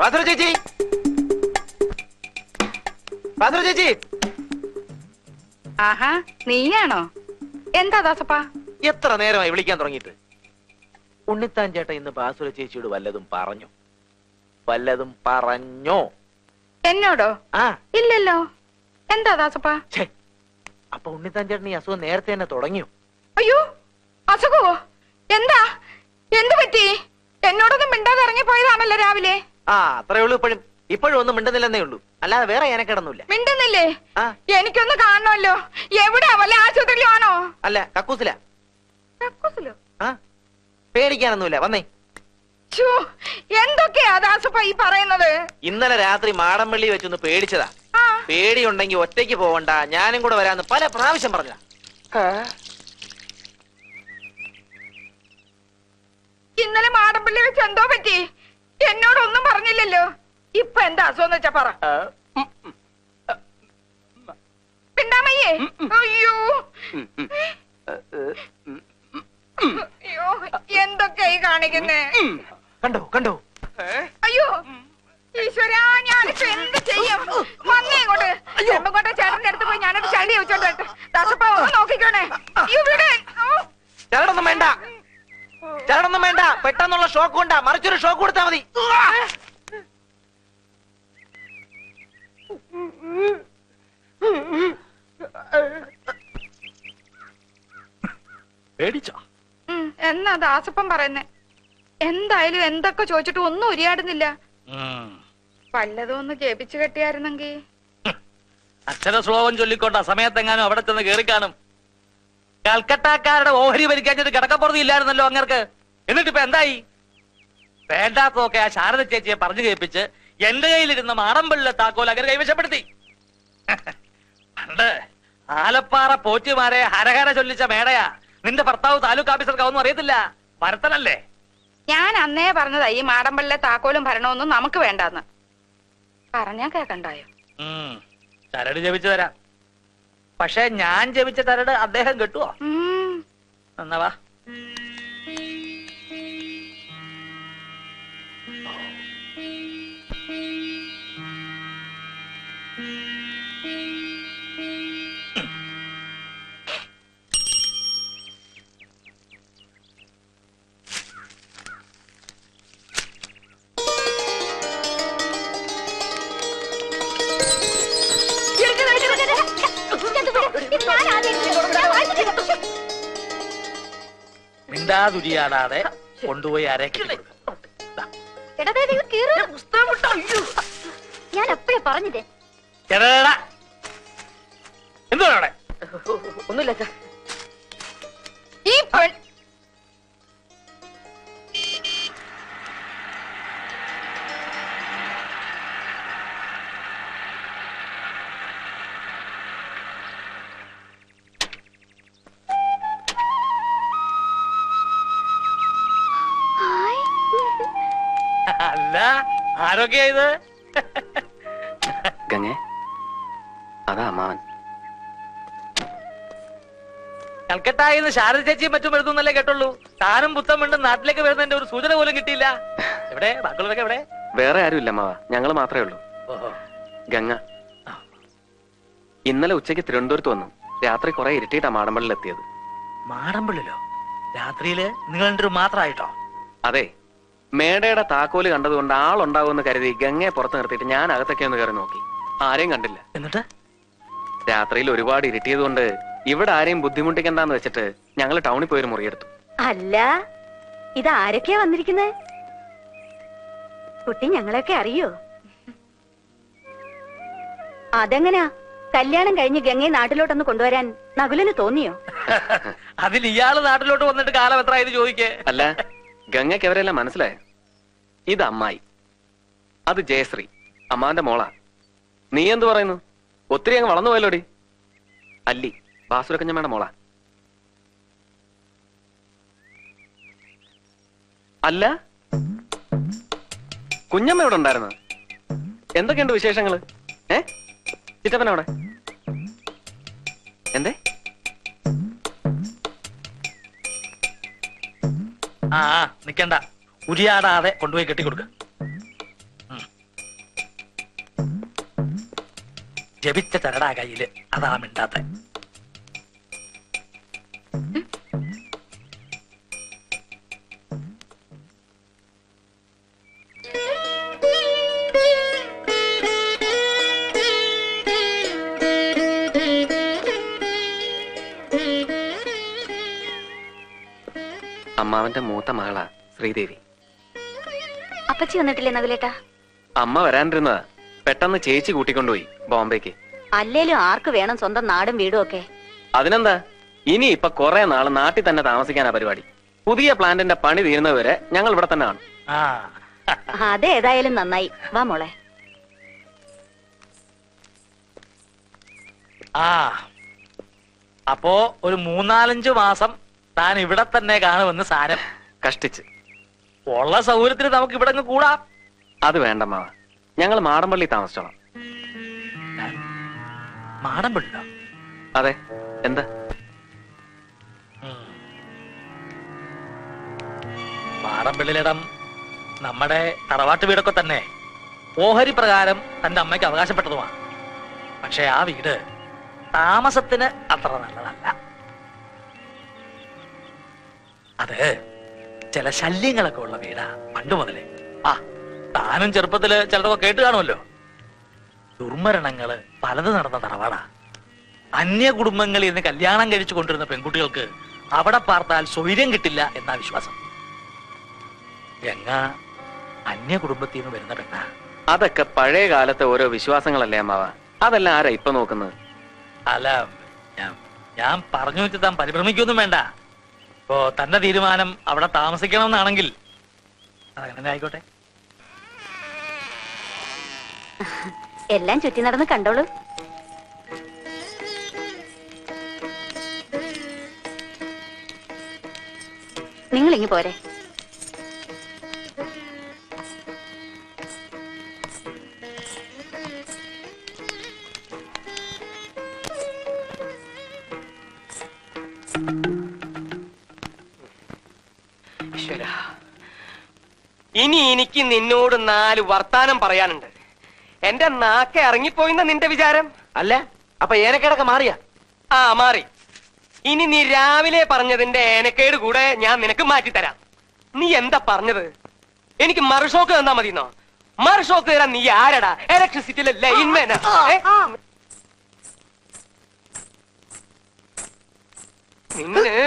പാത്ര ചേച്ചി, പാത്ര ചേച്ചി. ആഹാ, നീയാണോ? എന്താ ദാസപ്പാ? എത്ര നേരമായി വിളിക്കാൻ തുടങ്ങിയിട്ട്? ഉണ്ണിത്താൻ ചേട്ടൻ ഇന്ന് ബാസുര ചേച്ചിയോട് വല്ലതും പറഞ്ഞോ? വല്ലതും പറഞ്ഞോ? എന്നോടോ? ആ, ഇല്ലല്ലോ. എന്താ ദാസപ്പാ? അപ്പൊ ഉണ്ണിത്താൻ ചേട്ടൻ ഈ അസുഖം നേരത്തെ തന്നെ തുടങ്ങിയോ? അയ്യോ, അസുഖമോ? എന്താ? എന്ത് പറ്റി? എന്നോടൊന്നും മിണ്ടാതെ ഇറങ്ങിപ്പോയതാണല്ലോ രാവിലെ. ആ, അത്രേ ഉള്ളൂ. ഇപ്പോഴും ഒന്നും മിണ്ടുന്നില്ലെന്നേ ഉള്ളൂ, അല്ലാതെ വേറെ ഞാനക്കിടന്നില്ല. മിണ്ടുന്നില്ലേ? എനിക്കൊന്ന് കാണണമല്ലോ. എവിടെയാ? വല്ല ആശുപത്രിയിലും ആണോ? അല്ല, കക്കൂസില. കക്കൂസിലോ? ആ, പേടിക്കാനൊന്നുമില്ല, വന്നേ. എന്തൊക്കെയാ ദാസപ്പ ഈ പറയുന്നത്? ഇന്നലെ രാത്രി മാടമ്പള്ളി വെച്ചൊന്ന് പേടിച്ചതാ. പേടിയുണ്ടെങ്കി ഒറ്റയ്ക്ക് പോവണ്ട, ഞാനും കൂടെ വരാന്ന് പല പ്രാവശ്യം പറഞ്ഞ. ഇന്നലെ മാടമ്പള്ളി വെച്ച് എന്തോ പറ്റി? എന്നോടൊന്നും പറഞ്ഞില്ലല്ലോ. ഇപ്പൊ എന്താ അസുഖം വെച്ചാ പറ. പിണ്ടാമയ്യേ? അയ്യോ അയ്യോ, എന്തൊക്കെയായി കാണിക്കുന്നേ? കണ്ടോ കണ്ടോ? അയ്യോ ഈശ്വരാ, ഞാനിപ്പോ എന്ത് ചെയ്യും? വന്നേ ഇങ്ങോട്ട്. ചെമ്പങ്കോട്ടെ ചേട്ടന്റെ അടുത്ത് പോയി ഞാനൊരു ചളി വെച്ചോണ്ട് ദാസപ്പ ഒന്ന് നോക്കിക്കോണേ. ഇവിടെ ചരടൊന്നും വേണ്ട, ചരടൊന്നും വേണ്ട. പെട്ടെന്നുള്ള ഷോക്ക് കൊണ്ടാ, മറിച്ചൊരു ഷോക്ക് കൊടുത്താ മതി. എന്നാ ദാസപ്പം പറയുന്നേ? എന്തായാലും എന്തൊക്കെ ചോദിച്ചിട്ട് ഒന്നും ഉരിയാടുന്നില്ല. വല്ലതും ഒന്ന് ജപിച്ചു കെട്ടിയായിരുന്നെങ്കി. അക്ഷര ശ്ലോകം ചൊല്ലിക്കൊണ്ട സമയത്തെങ്ങാനും അവിടെ ചെന്ന് കേറി കാണും. കൽക്കട്ടക്കാരുടെ ഓഹരി ഭരിക്കാഞ്ഞിട്ട് കിടക്കപ്പുറത്ത് ഇല്ലായിരുന്നല്ലോ അങ്ങർക്ക്. എന്നിട്ടിപ്പോ എന്തായി? വേണ്ടാത്തൊക്കെ ആ ശാരദ ചേച്ചിയെ പറഞ്ഞു കേൾപ്പിച്ച് എന്റെ കയ്യിലിരുന്ന മാടമ്പള്ളിലെ താക്കോൽ അങ്ങനെ കൈവശപ്പെടുത്തി. പണ്ട് ആലപ്പാറ പോറ്റിമാരെ ഹരഹര ചൊല്ലിച്ച മേടയാ. നിന്റെ ഭർത്താവ് താലൂക്ക് ഓഫീസർക്കാവൊന്നും അറിയത്തില്ല, ഭരത്തനല്ലേ? ഞാൻ അന്നേ പറഞ്ഞതാ ഈ മാടമ്പള്ളിലെ താക്കോലും ഭരണമൊന്നും നമുക്ക് വേണ്ടാന്ന്. പറഞ്ഞാ കേക്കണ്ടായോ? ചരട് ജപിച്ചു തരാം. പക്ഷെ ഞാൻ ജപിച്ച ചരട് അദ്ദേഹം കിട്ടുവോ? എന്നാ വാ. മിണ്ടാതുരിയാടാതെ കൊണ്ടുപോയി അരക്കി. ഞാൻ എപ്പോഴേ പറഞ്ഞില്ലേ? എന്തുവാ അവിടെ? ഒന്നുമില്ല. അല്ല, ആരൊക്കെയാ ഇത്? ഗംഗേ, അതാ അമ്മാവൻ. കൽക്കട്ടായിന്ന് ശാരദ ചേച്ചിയും മറ്റും എഴുതുന്നല്ലേ കേട്ടുള്ളൂ. താനും പുത്തം വീണ്ടും നാട്ടിലേക്ക് വരുന്നതിന്റെ ഒരു സൂചന പോലും കിട്ടിയില്ല. എവിടെ ബാക്കിയുള്ളവരൊക്കെ എവിടെ? വേറെ ആരുമില്ല അമ്മാവ, ഞങ്ങള് മാത്രമേ ഉള്ളൂ. ഗംഗ ഇന്നലെ ഉച്ചയ്ക്ക് തിരുവനന്തപുരത്ത് വന്നു. രാത്രി കുറെ ഇരുട്ടിയിട്ടാ മാടമ്പള്ളിൽ എത്തിയത്. മാടമ്പള്ളിലോ? രാത്രിയില് നിങ്ങൾ മാത്രമായിട്ടോ? അതെ, മേടയുടെ താക്കോല് കണ്ടതുകൊണ്ട് ആളുണ്ടാവുമെന്ന് കരുതി ഗംഗയെ പുറത്ത് നിർത്തിയിട്ട് ഞാൻ അകത്തൊക്കെ ഒന്ന് കയറി നോക്കി. ആരെയും കണ്ടില്ല. എന്നിട്ട് രാത്രിയിൽ ഒരുപാട് ഇരുട്ടിയത് കൊണ്ട് ഇവിടെ ആരെയും ബുദ്ധിമുട്ടിക്കണ്ടെന്ന് വെച്ചിട്ട് ഞങ്ങൾ ടൗണിൽ പോയൊരു മുറിയെടുത്തു. അല്ല, ഇത് ആരൊക്കെയാ വന്നിരിക്കുന്നത്? കുട്ടി ഞങ്ങളെയൊക്കെ അറിയോ? അതെങ്ങനെയാ കല്യാണം കഴിഞ്ഞ് ഗംഗയെ നാട്ടിലോട്ടൊന്ന് കൊണ്ടുവരാൻ നകുലന് തോന്നിയോ? അതിൽ ഇയാള് നാട്ടിലോട്ട് വന്നിട്ട് കാലം എത്ര ആയത് ചോദിക്കേ? അല്ല, ഗംഗയ്ക്ക് അവരെല്ലാം മനസ്സിലായോ? ഇത് അമ്മായി, അത് ജയശ്രീ, അമ്മാന്റെ മോളാ. നീ എന്തു പറയുന്നു? ഒത്തിരി അങ്ങ് വളർന്നു പോയല്ലോടി. അല്ലി, ബാസുരക്കഞ്ഞമ്മയുടെ മോളാ. അല്ല, കുഞ്ഞമ്മ ഇവിടെ ഉണ്ടായിരുന്നു. എന്തൊക്കെയുണ്ട് വിശേഷങ്ങള്? ചിറ്റപ്പനവിടെ എന്തേ? ആ നിക്കണ്ട, ഉരിയാടാതെ കൊണ്ടുപോയി കെട്ടിക്കൊടുക്ക. ജപിച്ച ചരടാ കയ്യില്, അതാ മിണ്ടാത്ത. അമ്മാവന്റെ മൂത്ത മകളാ ശ്രീദേവി. അപ്പച്ചി വന്നിട്ടില്ലേ നകുലേട്ടാ? അമ്മ വരാനിരുന്നതാ, പെട്ടെന്ന് ചേച്ചി കൂട്ടിക്കൊണ്ടുപോയി ബോംബേക്ക്. അല്ലേലും ആർക്ക് വേണം സ്വന്തം നാടും വീടും ഒക്കെ? അതിനെന്താ, ഇനി ഇപ്പൊ കുറെ നാള് നാട്ടിൽ തന്നെ താമസിക്കാനാ പരിപാടി. പുതിയ പ്ലാന്റിന്റെ പണി തീരുന്നവരെ ഞങ്ങൾ ഇവിടെ തന്നെ കാണും. ആ അതേതായാലും നന്നായി. വാ മോളെ. ആ അപ്പോ ഒരു 3-4 മാസം താൻ ഇവിടെ തന്നെ കാണുമെന്ന് സാരം. കഷ്ടിച്ച്. ഉള്ള സൗകര്യത്തിന് നമുക്ക് ഇവിടെ അങ്ങ് കൂടാം. അത് വേണ്ടമ്മാവ, ഞങ്ങൾ മാടമ്പള്ളി താമസിച്ചോളാം. മാടമ്പള്ളിയോ? അതെ, എന്താ? മാടമ്പള്ളിയിലിടം നമ്മുടെ തറവാട്ട് വീടൊക്കെ തന്നെ ഓഹരി പ്രകാരം തന്റെ അമ്മയ്ക്ക് അവകാശപ്പെട്ടതുമാണ്. പക്ഷെ ആ വീട് താമസത്തിന് അത്ര നല്ലതല്ല. അത് ചില ശല്യങ്ങളൊക്കെ ഉള്ള വീടാ പണ്ട് മുതലേ. ആ താനും ചെറുപ്പത്തില് ചിലതൊക്കെ കേട്ട് കാണുമല്ലോ. ദുർമരണങ്ങള് പലത് നടന്ന തറവാടാ. അന്യ കുടുംബങ്ങളിൽ നിന്ന് കല്യാണം കഴിച്ചു കൊണ്ടിരുന്ന പെൺകുട്ടികൾക്ക് അവിടെ പാർത്താൽ സ്വൈര്യം കിട്ടില്ല എന്നാ വിശ്വാസം. ഗംഗ അന്യ കുടുംബത്തിൽ നിന്ന് വരുന്ന പെണ്ണ. അതൊക്കെ പഴയ കാലത്തെ ഓരോ വിശ്വാസങ്ങളല്ലേ അമ്മാവ, അതെല്ലാം ആരാ ഇപ്പൊ നോക്കുന്നത്? അല്ല, ഞാൻ പറഞ്ഞു വെച്ച് താൻ പരിഭ്രമിക്കൊന്നും വേണ്ട. ഇപ്പോ തന്റെ തീരുമാനം അവിടെ താമസിക്കണം എന്നാണെങ്കിൽ അതങ്ങനെ ആയിക്കോട്ടെ. എല്ലാം ചുറ്റി നടന്ന് കണ്ടോളൂ. നിങ്ങൾ ഇങ്ങ് പോരെ. ഇനി എനിക്ക് നിന്നോട് 4 വർത്താനം പറയാനുണ്ട്. എന്റെ നാക്കെ ഇറങ്ങിപ്പോയിന്ന നിന്റെ വിചാരം? അല്ല, അപ്പൊ ഏനക്കേടൊക്കെ മാറിയ? ആ, മാറി. ഇനി നീ രാവിലെ പറഞ്ഞതിന്റെ ഏനക്കേട് കൂടെ ഞാൻ നിനക്ക് മാറ്റിത്തരാം. നീ എന്താ പറഞ്ഞത്? എനിക്ക് മറുഷോക്ക് തന്നാ മതിന്നോ? മറുഷോക്ക് തരാൻ നീ ആരടാ? ഇലക്ട്രിസിറ്റിയിലെ ലൈൻമാനാ? നിന്നെ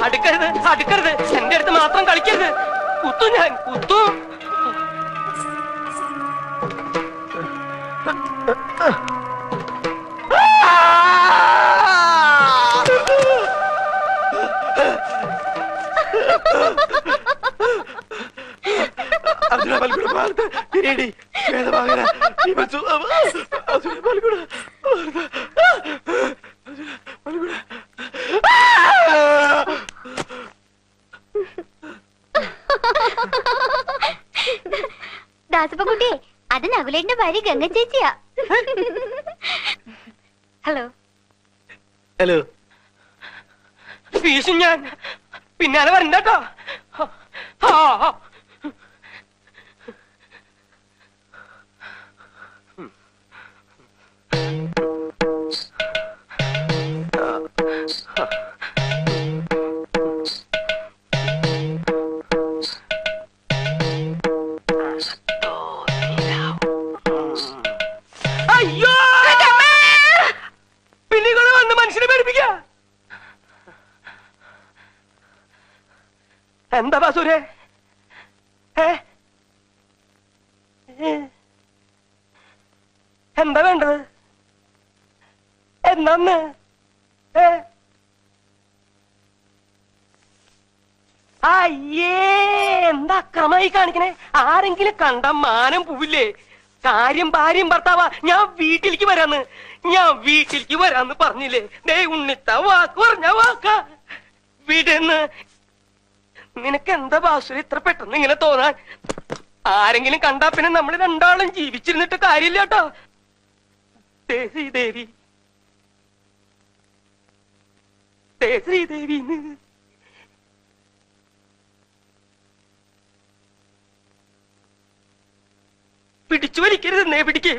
അടുക്കരുത്, അടുക്കരുത്. എന്റെ അടുത്ത് മാത്രം കളിക്കരുത്. കുത്തും, ഞാൻ കുത്തും. ദാസപ്പൻകുട്ടി, അത് നകുലേന്റെ ഭാര്യ ഗംഗ ചേച്ചിയാ. ഹലോ. ഹലോ. വീശും ഞാൻ. പിന്നാലെ വരണ്ടോ? അയ്യോ, പിന്നെ കൂടെ വന്ന് മനുഷ്യനെ പേടിപ്പിക്ക. എന്താ ബാസൂരെ? എന്താ വേണ്ടത്? എന്നാന്ന്? അയ്യേ, എന്താ അക്രമായി കാണിക്കണേ? ആരെങ്കിലും കണ്ട മാനം പോവില്ലേ? കാര്യം ഭാര്യയും ഭർത്താവാ. ഞാൻ വീട്ടിലേക്ക് വരാന്ന് പറഞ്ഞില്ലേ? ദേ ഉണ്ണിത്ത വാക്ക് പറഞ്ഞ വാക്കാ. വിടുന്ന്. നിനക്ക് എന്താ ബാസുര ഇത്ര പെട്ടെന്ന് ഇങ്ങനെ തോന്നാൻ? ആരെങ്കിലും കണ്ടാ പിന്നെ നമ്മൾ രണ്ടാളും ജീവിച്ചിരുന്നിട്ട് കാര്യമില്ല കേട്ടോ. ശ്രീദേവി ശ്രീദേവി പിടിച്ചു വലിക്കരുതെന്നേ. പിടിക്കേ